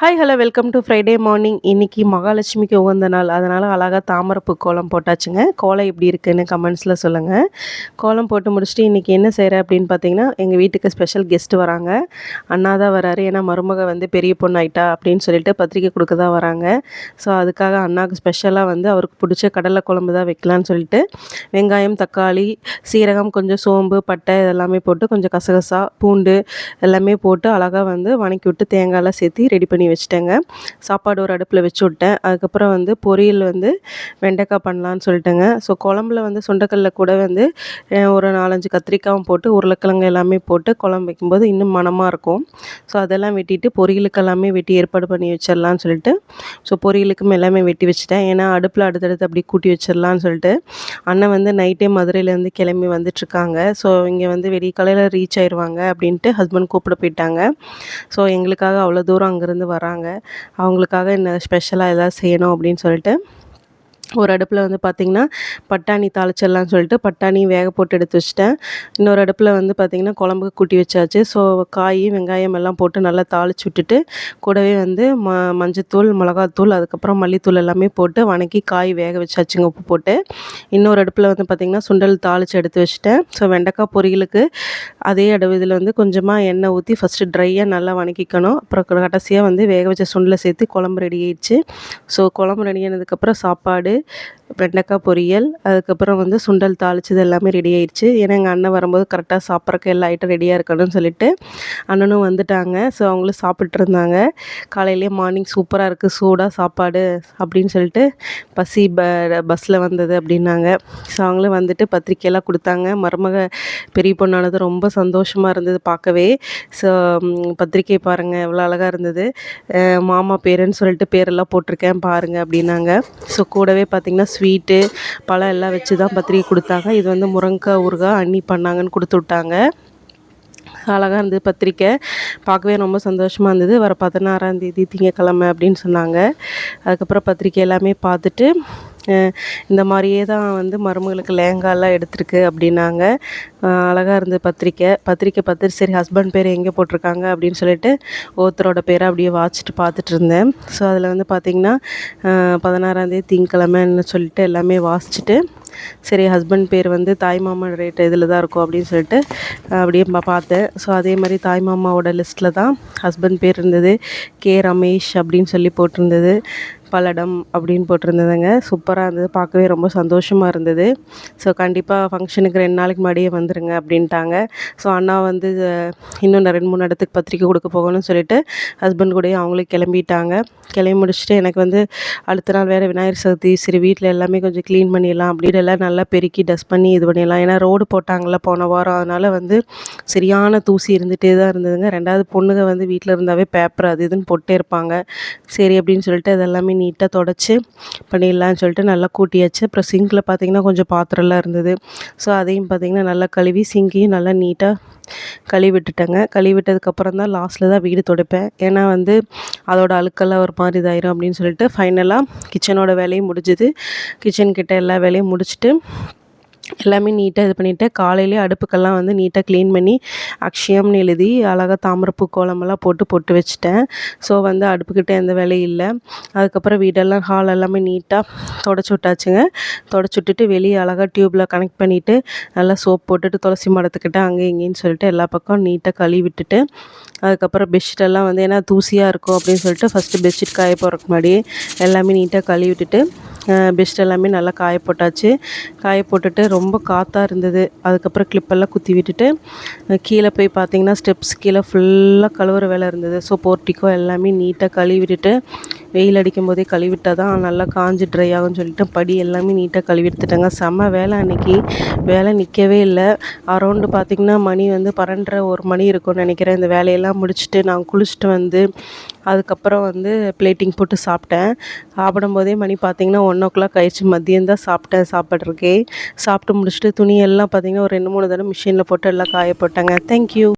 Hi hello welcome to Friday morning. இன்றைக்கி மகாலட்சுமிக்கு உகந்த நாள், அதனால் அழகாக தாமரைப்பூ கோலம் போட்டாச்சுங்க. கோலம் எப்படி இருக்குன்னு கமெண்ட்ஸில் சொல்லுங்கள். கோலம் போட்டு முடிச்சுட்டு இன்றைக்கி என்ன செய்கிறேன் அப்படின்னு பார்த்தீங்கன்னா, எங்கள் வீட்டுக்கு ஸ்பெஷல் கெஸ்ட்டு வராங்க. அண்ணா தான் வராரு. ஏன்னா மருமக வந்து பெரிய பொண்ணு ஆயிட்டா அப்படின்னு சொல்லிட்டு பத்திரிக்கை கொடுக்க தான் வராங்க. ஸோ அதுக்காக அண்ணாவுக்கு ஸ்பெஷலாக வந்து அவருக்கு பிடிச்ச கடலை குழம்பு தான் வைக்கலான்னு சொல்லிட்டு வெங்காயம், தக்காளி, சீரகம், கொஞ்சம் சோம்பு, பட்டை இதெல்லாமே போட்டு கொஞ்சம் கசகசா, பூண்டு எல்லாமே போட்டு அழகாக வந்து வணக்கி விட்டு தேங்காயெல்லாம் சேர்த்து ரெடி பண்ணி வச்சுட்டேங்க. சாப்பாடு ஒரு அடுப்பில் வச்சு விட்டேன். அதுக்கப்புறம் வந்து பொரியல் வந்து வெண்டைக்காய் பண்ணலான்னு சொல்லிட்டேங்க. ஸோ குழம்புல வந்து சுண்டைக்கல்ல கூட வந்து ஒரு 4-5 கத்திரிக்காயும் போட்டு உருளைக்கிழங்கு எல்லாமே போட்டு குழம்பு வைக்கும்போது இன்னும் மணமாக இருக்கும். ஸோ அதெல்லாம் வெட்டிட்டு பொரியலுக்கு எல்லாமே வெட்டி ஏற்பாடு பண்ணி வச்சிடலான்னு சொல்லிட்டு ஸோ பொரியலுக்கும் எல்லாமே வெட்டி வச்சுட்டேன். ஏன்னா அடுப்பில் அடுத்தடுத்து அப்படி கூட்டி வச்சிடலான்னு சொல்லிட்டு அண்ணன் வந்து நைட்டே மதுரையிலேருந்து கிளம்பி வந்துட்டுருக்காங்க. ஸோ இங்கே வந்து வெடி காலையில் ரீச் ஆயிடுவாங்க அப்படின்ட்டு ஹஸ்பண்ட் கூப்பிட போயிட்டாங்க. ஸோ எங்களுக்காக அவ்வளோ தூரம் அங்கேருந்து வராங்க. அவங்களுக்காக என்ன ஸ்பெஷலாக எதாவது செய்யணும் அப்படின்னு சொல்லிட்டு ஒரு அடுப்பில் வந்து பார்த்திங்கன்னா பட்டாணி தாளிச்சிடலான்னு சொல்லிட்டு பட்டாணி வேக போட்டு எடுத்து வச்சுட்டேன். இன்னொரு அடுப்பில் வந்து பார்த்திங்கன்னா குழம்புக்கு கூட்டி வச்சாச்சு. ஸோ காய், வெங்காயம் எல்லாம் போட்டு நல்லா தாளித்து விட்டுட்டு கூடவே வந்து மஞ்சத்தூள், மிளகாத்தூள், அதுக்கப்புறம் மல்லித்தூள் எல்லாமே போட்டு வணக்கி காய் வேக வச்சாச்சுங்க உப்பு போட்டு. இன்னொரு அடுப்பில் வந்து பார்த்திங்கன்னா சுண்டல் தாளித்து எடுத்து வச்சுட்டேன். ஸோ வெண்டைக்காய் பொரியலுக்கு அதே இதில் வந்து கொஞ்சமாக எண்ணெய் ஊற்றி ஃபஸ்ட்டு ட்ரையாக நல்லா வணக்கிக்கணும். அப்புறம் கடைசியாக வந்து வேக வச்ச சுண்டலை சேர்த்து குழம்பு ரெடி ஆயிடுச்சு. ஸோ குழம்பு ரெடி ஆனதுக்கப்புறம் சாப்பாடு, வெண்டைக்காய் பொரியல், அதுக்கப்புறம் வந்து சுண்டல் தாளிச்சது எல்லாமே ரெடி ஆயிடுச்சு. ஏன்னா எங்கள் அண்ணன் வரும்போது கரெக்டாக சாப்பிட்றக்கு எல்லா ஐட்டம் ரெடியாக இருக்கணும்னு சொல்லிட்டு அண்ணனும் வந்துட்டாங்க. ஸோ அவங்களும் சாப்பிட்ருந்தாங்க. காலையிலே மார்னிங் சூப்பராக இருக்குது சூடாக சாப்பாடு அப்படின்னு சொல்லிட்டு பசி பஸ்ஸில் வந்தது அப்படின்னாங்க. ஸோ அவங்களும் வந்துட்டு பத்திரிக்கையெல்லாம் கொடுத்தாங்க. மருமக பெரிய பொண்ணானது ரொம்ப சந்தோஷமாக இருந்தது பார்க்கவே. ஸோ பத்திரிக்கை பாருங்கள் எவ்வளோ அழகாக இருந்தது, மாமா பேருன்னு சொல்லிட்டு பேரெல்லாம் போட்டிருக்கேன் பாருங்கள் அப்படின்னாங்க. ஸோ கூடவே பார்த்திங்கன்னா ஸ்வீட்டு, பழம் எல்லாம் வச்சு தான் பத்திரிக்கை கொடுத்தாங்க. இது வந்து முருங்கைக்காய் ஊறுகாய் அண்ணி பண்ணாங்கன்னு கொடுத்து விட்டாங்க. அழகாக இருந்தது பத்திரிக்கை பார்க்கவே ரொம்ப சந்தோஷமாக இருந்தது. வர 16ஆம் தேதி திங்கக்கிழமை அப்படின்னு சொன்னாங்க. அதுக்கப்புறம் பத்திரிக்கை எல்லாமே பார்த்துட்டு இந்த மாதிரியே தான் வந்து மருமகளுக்கு லேங்காலாம் எடுத்திருக்கு அப்படின்னாங்க. அழகாக இருந்தது பத்திரிக்கை பார்த்துட்டு சரி ஹஸ்பண்ட் பேர் எங்கே போட்டிருக்காங்க அப்படின்னு சொல்லிட்டு ஒருத்தரோட பேரை அப்படியே வாசிச்சுட்டு பார்த்துட்டு இருந்தேன். ஸோ அதில் வந்து பார்த்திங்கன்னா 16ஆம் தேதி திங்கக்கிழமைன்னு சொல்லிட்டு எல்லாமே வாசிச்சுட்டு சரி ஹஸ்பண்ட் பேர் வந்து தாய்மாமா ரேட் இதில் தான் இருக்கும் அப்படின்னு சொல்லிட்டு அப்படியே பார்த்தேன். ஸோ அதே மாதிரி தாய்மாமாவோட லிஸ்ட்டில் தான் ஹஸ்பண்ட் பேர் இருந்தது. கே ரமேஷ் அப்படின்னு சொல்லி போட்டிருந்தது. பல்லடம் அப்படின்னு போட்டிருந்ததுங்க. சூப்பராக இருந்தது, பார்க்கவே ரொம்ப சந்தோஷமாக இருந்தது. ஸோ கண்டிப்பாக ஃபங்க்ஷனுக்கு 2 நாளைக்கு முன்னாடியே வந்துடுங்க அப்படின்ட்டாங்க. ஸோ அண்ணா வந்து இன்னும் 2-3 இடத்துக்கு பத்திரிக்கை கொடுக்க போகணும்னு சொல்லிட்டு ஹஸ்பண்ட் கூடயே அவங்களே கிளம்பிட்டாங்க. கிளம்பி முடிச்சுட்டு எனக்கு வந்து அடுத்த நாள் வேறு விநாயகர் சதுர்த்தி. சரி வீட்டில் எல்லாமே கொஞ்சம் க்ளீன் பண்ணிடலாம் அப்படின்னு எல்லாம் நல்லா பெருக்கி டஸ்ட் பண்ணி இது பண்ணிடலாம். ஏன்னா ரோடு போட்டாங்கள்ல போன வாரம், அதனால் வந்து சரியான தூசி இருந்துகிட்டே தான் இருந்ததுங்க. 2வது பொண்ணுங்க வந்து வீட்டில் இருந்தாவே பேப்பர் அது இதுன்னு போட்டே இருப்பாங்க. சரி அப்படின்னு சொல்லிட்டு அதெல்லாமே நீட்டாக தொடச்சி பண்ணிடலான்னு சொல்லிட்டு நல்லா கூட்டியாச்சு. அப்புறம் சிங்கில் பார்த்திங்கன்னா கொஞ்சம் பாத்திரம்லாம் இருந்தது. ஸோ அதையும் பார்த்திங்கன்னா நல்லா கழுவி சிங்கையும் நல்லா நீட்டாக கழுவி விட்டுட்டேங்க. கழுவி விட்டதுக்கப்புறம் தான் லாஸ்ட்டில் தான் வீடு துடைப்பேன். ஏன்னா வந்து அதோட அழுக்கெல்லாம் ஒரு மாதிரி இதாயிரும் அப்படின்னு சொல்லிட்டு ஃபைனலாக கிச்சனோட வேலையும் முடிஞ்சுது. கிச்சன் கிட்ட எல்லா வேலையும் முடிச்சுட்டு எல்லாமே நீட்டாக இது பண்ணிவிட்டு காலையிலே அடுப்புக்கெல்லாம் வந்து நீட்டாக க்ளீன் பண்ணி அக்ஷயம்னு எழுதி அழகாக தாமரைப்பூ கோலமெல்லாம் போட்டு பொட்டு வச்சுட்டேன். ஸோ வந்து அடுப்புக்கிட்ட எந்த வேலையும் இல்லை. அதுக்கப்புறம் வீடெல்லாம் ஹால் எல்லாமே நீட்டாக தொடச்சி விட்டாச்சுங்க. தொடச்சி விட்டுட்டு வெளியே அழகாக டியூப்பில் கனெக்ட் பண்ணிவிட்டு நல்லா சோப் போட்டுட்டு துளசி மடத்துக்கிட்ட அங்கே இங்கேன்னு சொல்லிட்டு எல்லா பக்கம் நீட்டாக கழுவி விட்டுட்டு அதுக்கப்புறம் பெட்ஷீட்டெல்லாம் வந்து ஏன்னா தூசியாக இருக்கும் அப்படின்னு சொல்லிட்டு ஃபஸ்ட்டு பெட்ஷீட் காய போடுறதுக்கு முன்னாடி எல்லாமே நீட்டாக கழுவி விட்டுட்டு பெட்ஷீட் எல்லாமே நல்லா காய போட்டாச்சு. காய போட்டுட்டு ரொம்ப காற்றா இருந்தது. அதுக்கப்புறம் கிளிப்பெல்லாம் குத்தி விட்டுட்டு கீழே போய் பார்த்திங்கன்னா ஸ்டெப்ஸ் கீழே ஃபுல்லாக கழுவுற வேலை இருந்தது. ஸோ போர்ட்டிக்கோ எல்லாமே நீட்டாக கழுவி விட்டுட்டு வெயில் அடிக்கும் போதே கழுவிட்டால் தான் நல்லா காஞ்சி ட்ரை ஆகும்னு சொல்லிட்டு படி எல்லாமே நீட்டாக கழுவி எடுத்துட்டேங்க. செம்ம வேலை அன்றைக்கி, வேலை நிற்கவே இல்லை. அரௌண்டு பார்த்திங்கன்னா மணி வந்து 12:30 1 மணி இருக்கும்னு நினைக்கிறேன். இந்த வேலையெல்லாம் முடிச்சுட்டு நான் குளிச்சுட்டு வந்து அதுக்கப்புறம் வந்து பிளேட்டிங் போட்டு சாப்பிட்டேன். சாப்பிடும்போதே மணி பார்த்திங்கன்னா 1:00 ஆயிடுச்சு. மதியம் தான் சாப்பிட்டேன். சாப்பிட்டு முடிச்சுட்டு துணியெல்லாம் பார்த்திங்கன்னா ஒரு 2-3 தடவை மிஷினில் போட்டு எல்லாம் காய போட்டேங்க. தேங்க்யூ.